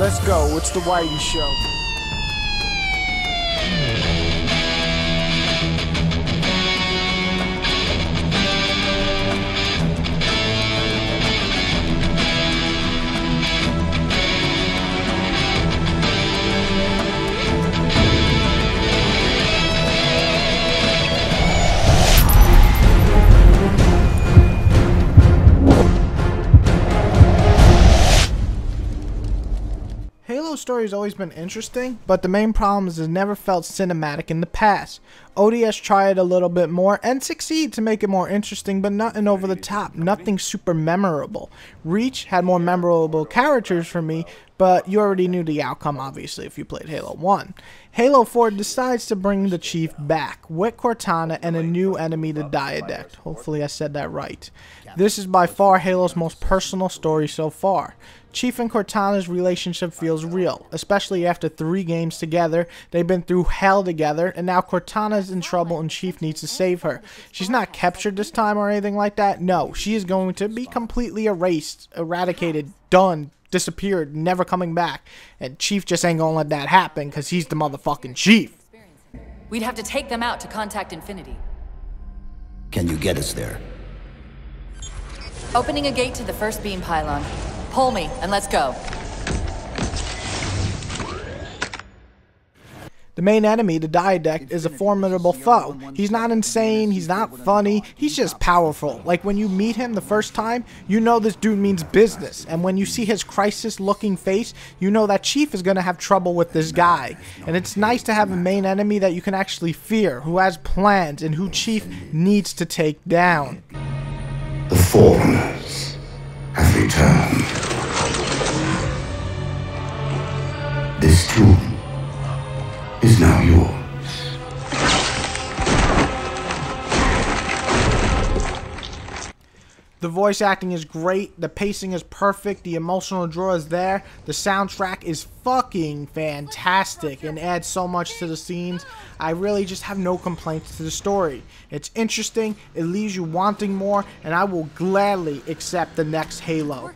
Let's go, it's the Whitey Show. Halo's story has always been interesting, but the main problem is it never felt cinematic in the past. ODS tried a little bit more and succeed to make it more interesting, but nothing over the top, nothing super memorable. Reach had more memorable characters for me, but you already knew the outcome obviously if you played Halo 1. Halo 4 decides to bring the Chief back with Cortana and a new enemy, the Diadect. Hopefully I said that right. This is by far Halo's most personal story so far. Chief and Cortana's relationship feels real, especially after 3 games together. They've been through hell together, and now Cortana's in trouble and Chief needs to save her. She's not captured this time or anything like that. No, she is going to be completely erased, eradicated, done, disappeared, never coming back. And Chief just ain't gonna let that happen because he's the motherfucking Chief. We'd have to take them out to contact Infinity. Can you get us there? Opening a gate to the first beam pylon. Pull me, and let's go. The main enemy, the Diadect, is a formidable foe. He's not insane, he's not funny, he's just powerful. Like when you meet him the first time, you know this dude means business. And when you see his crisis-looking face, you know that Chief is going to have trouble with this guy. And it's nice to have a main enemy that you can actually fear, who has plans, and who Chief needs to take down. The Forerunners have returned. This tomb is now yours. The voice acting is great, the pacing is perfect, the emotional draw is there, the soundtrack is fucking fantastic and adds so much to the scenes. I really just have no complaints to the story. It's interesting, it leaves you wanting more, and I will gladly accept the next Halo.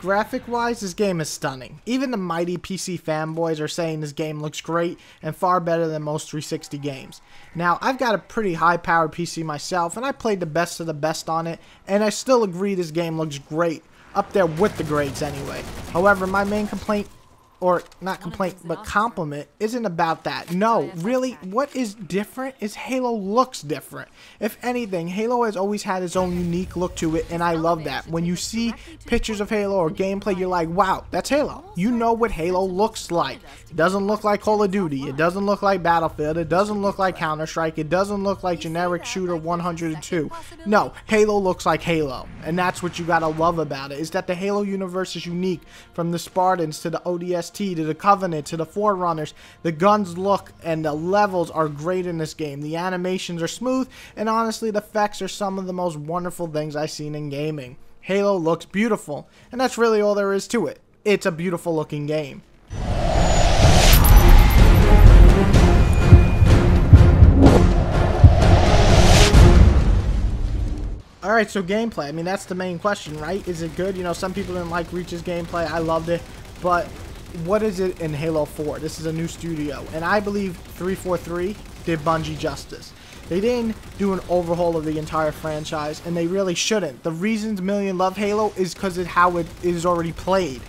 Graphic-wise, this game is stunning. Even the mighty PC fanboys are saying this game looks great and far better than most 360 games. Now, I've got a pretty high-powered PC myself, and I played the best of the best on it, and I still agree this game looks great. Up there with the grades anyway. However, my main complaint, or not complaint, but compliment, isn't about that. No, really, what is different is Halo looks different. If anything, Halo has always had its own unique look to it, and I love that. When you see pictures of Halo or gameplay, you're like, wow, that's Halo. You know what Halo looks like. It doesn't look like Call of Duty. It doesn't look like Battlefield. It doesn't look like Counter-Strike. It doesn't look like generic shooter 102. No, Halo looks like Halo, and that's what you gotta love about it, is that the Halo universe is unique, from the Spartans to the ODST to the Covenant to the Forerunners. The guns look and the levels are great in this game. The animations are smooth, and honestly, the effects are some of the most wonderful things I've seen in gaming. Halo looks beautiful, and that's really all there is to it. It's a beautiful looking game. Alright, so gameplay. I mean, that's the main question, right? Is it good? You know, some people didn't like Reach's gameplay. I loved it. But what is it in Halo 4? This is a new studio. And I believe 343 did Bungie justice. They didn't do an overhaul of the entire franchise, and they really shouldn't. The reasons millions love Halo is because of how it is already played.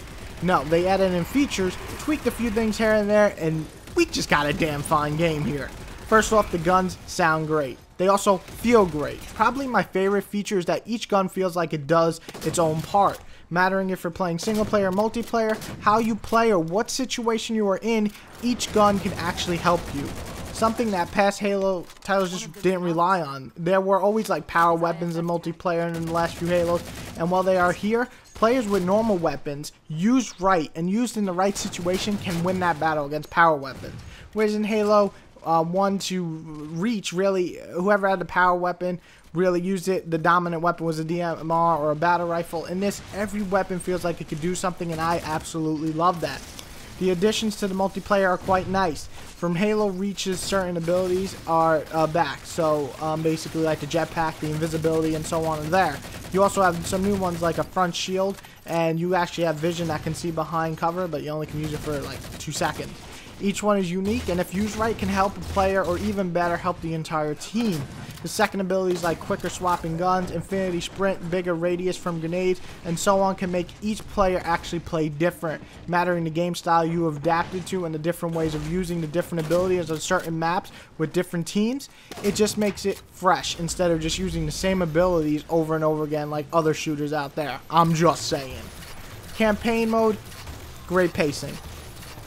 No, they added in features, tweaked a few things here and there, and we just got a damn fine game here. First off, the guns sound great. They also feel great. Probably my favorite feature is that each gun feels like it does its own part. Mattering if you're playing single player or multiplayer, how you play or what situation you are in, each gun can actually help you. Something that past Halo titles just didn't rely on. There were always like power weapons in multiplayer in the last few Halos, and while they are here, players with normal weapons, used right and used in the right situation, can win that battle against power weapons. Whereas in Halo 1 to Reach, really, whoever had the power weapon really used it. The dominant weapon was a DMR or a battle rifle. In this, every weapon feels like it could do something, and I absolutely love that. The additions to the multiplayer are quite nice. From Halo Reach's certain abilities are back. So basically like the jetpack, the invisibility, and so on and there. You also have some new ones like a front shield, and you actually have vision that can see behind cover, but you only can use it for like 2 seconds. Each one is unique, and if used right, can help a player, or even better, help the entire team. The second abilities like quicker swapping guns, infinity sprint, bigger radius from grenades, and so on can make each player actually play different, mattering the game style you have adapted to and the different ways of using the different abilities on certain maps with different teams. It just makes it fresh instead of just using the same abilities over and over again like other shooters out there. I'm just saying. Campaign mode, great pacing.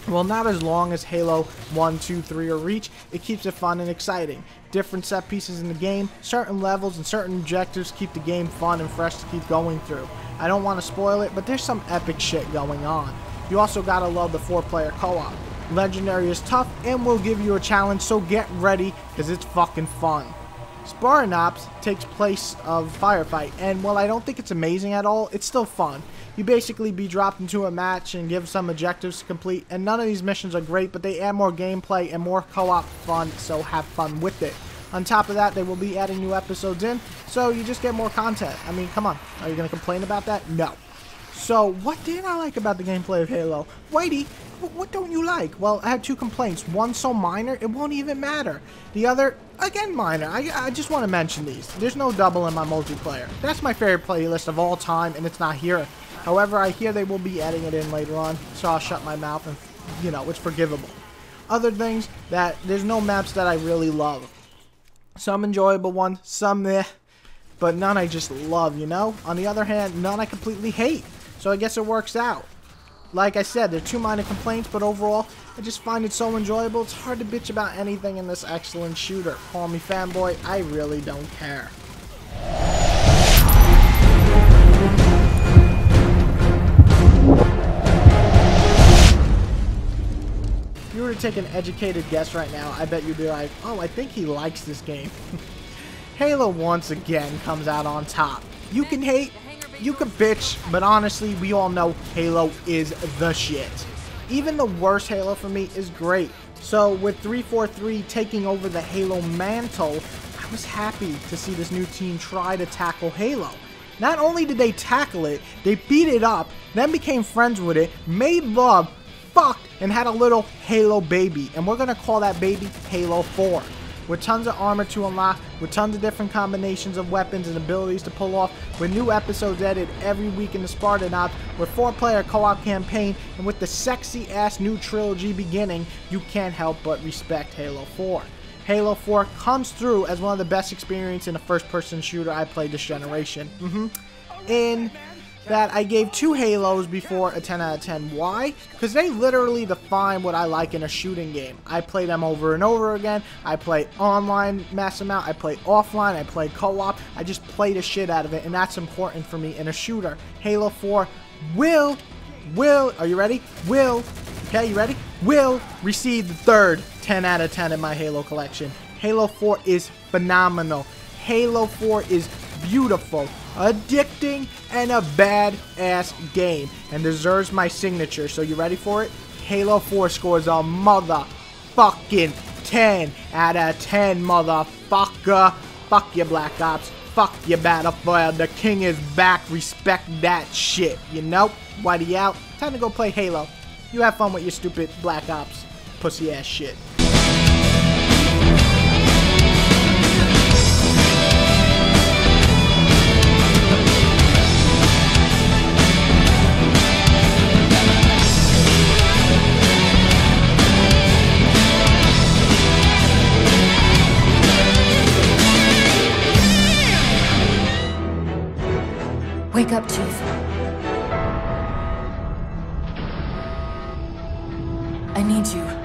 Well, not as long as Halo 1, 2, 3, or Reach, it keeps it fun and exciting. Different set pieces in the game, certain levels, and certain objectives keep the game fun and fresh to keep going through. I don't want to spoil it, but there's some epic shit going on. You also gotta love the 4-player co-op. Legendary is tough and will give you a challenge, so get ready, because it's fucking fun. Spartan Ops takes place of firefight, and while I don't think it's amazing at all, it's still fun. You basically be dropped into a match and give some objectives to complete, and none of these missions are great, but they add more gameplay and more co-op fun, so have fun with it. On top of that, they will be adding new episodes in, so you just get more content. I mean, come on, are you going to complain about that? No. So, what did I like about the gameplay of Halo? Whitey, what don't you like? Well, I had 2 complaints. One so minor, it won't even matter. The other, again minor. I just want to mention these. There's no double in my multiplayer. That's my favorite playlist of all time, and it's not here. However, I hear they will be adding it in later on, so I'll shut my mouth and, you know, it's forgivable. Other things, that there's no maps that I really love. Some enjoyable ones, some meh, but none I just love, you know? On the other hand, none I completely hate, so I guess it works out. Like I said, there are 2 minor complaints, but overall, I just find it so enjoyable, it's hard to bitch about anything in this excellent shooter. Call me fanboy, I really don't care. If you were to take an educated guess right now, I bet you'd be like, oh, I think he likes this game. Halo once again comes out on top. You can hate, you can bitch, but honestly, we all know Halo is the shit. Even the worst Halo for me is great. So with 343 taking over the Halo mantle, I was happy to see this new team try to tackle Halo. Not only did they tackle it, they beat it up, then became friends with it, made love, fucked, and had a little Halo baby, and we're gonna call that baby Halo 4. With tons of armor to unlock, with tons of different combinations of weapons and abilities to pull off, with new episodes added every week in the Spartan Ops, with 4-player co-op campaign, and with the sexy ass new trilogy beginning, you can't help but respect Halo 4. Halo 4 comes through as one of the best experiences in a first-person shooter I played this generation. In that I gave 2 Halos before a 10 out of 10. Why? Because they literally define what I like in a shooting game. I play them over and over again. I play online mass amount. I play offline. I play co-op. I just play the shit out of it, and that's important for me in a shooter. Halo 4 will, are you ready? Okay, you ready? Will receive the 3rd 10 out of 10 in my Halo collection. Halo 4 is phenomenal. Halo 4 is beautiful, addicting, and a badass game, and deserves my signature. So you ready for it? Halo 4 scores a motherfucking 10 out of 10, motherfucker. Fuck your Black Ops. Fuck your Battlefield. The king is back. Respect that shit, you know? Whitey out. Time to go play Halo. You have fun with your stupid Black Ops pussy ass shit. Wake up, Chief. I need you.